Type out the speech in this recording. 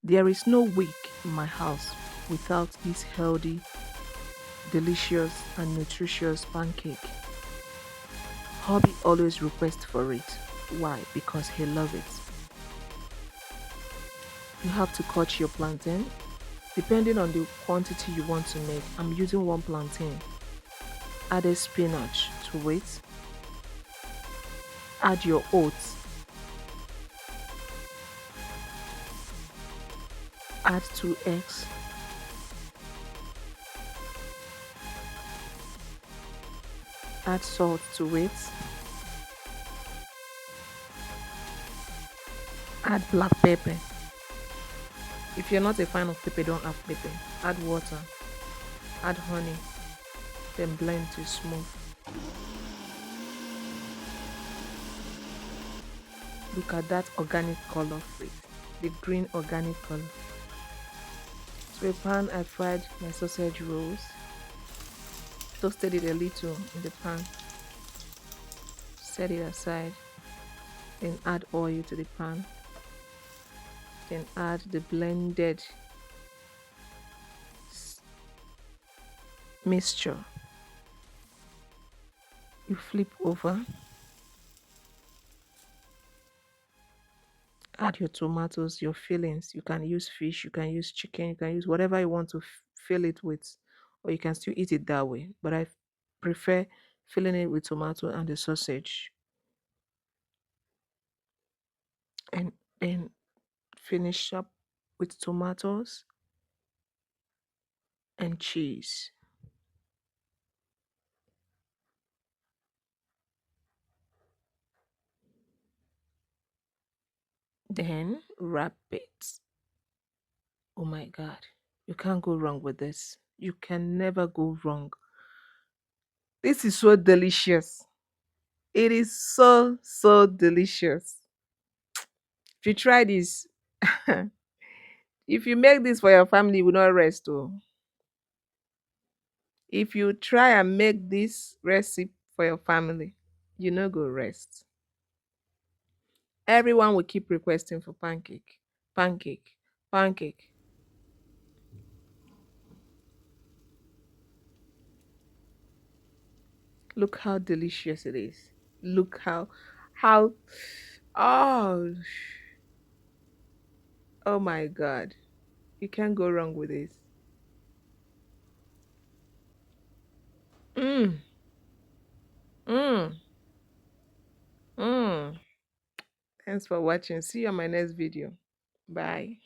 There is no week in my house without this healthy, delicious, and nutritious pancake. Hobby always requests for it. Why? Because he loves it. You have to cut your plantain. Depending on the quantity you want to make, I'm using one plantain. Add a spinach to it. Add your oats. Add 2 eggs. Add salt to it. Add black pepper. If you're not a fan of pepper, don't add pepper. Add water. Add honey. Then blend to smooth. Look at that organic color for it. The green organic color. To a pan, I fried my sausage rolls. Toasted it a little in the pan. Set it aside. Then add oil to the pan. Then add the blended s- mixture. You flip over. Add your tomatoes, your fillings. You can use fish, you can use chicken, you can use whatever you want to fill it with, or you can still eat it that way. But I prefer filling it with tomato and the sausage, and then finish up with tomatoes and cheese. Then wrap it. Oh my God, you can't go wrong with this. You can never go wrong. This is so delicious. It is so delicious. If you try this, if you make this for your family, you will not rest. Oh, if you try and make this recipe for your family, you no go rest. Everyone will keep requesting for pancake, pancake, pancake. Look how delicious it is. Look how oh oh my God. You can't go wrong with this. Mm, mm, mm. Thanks for watching. See you on my next video. Bye.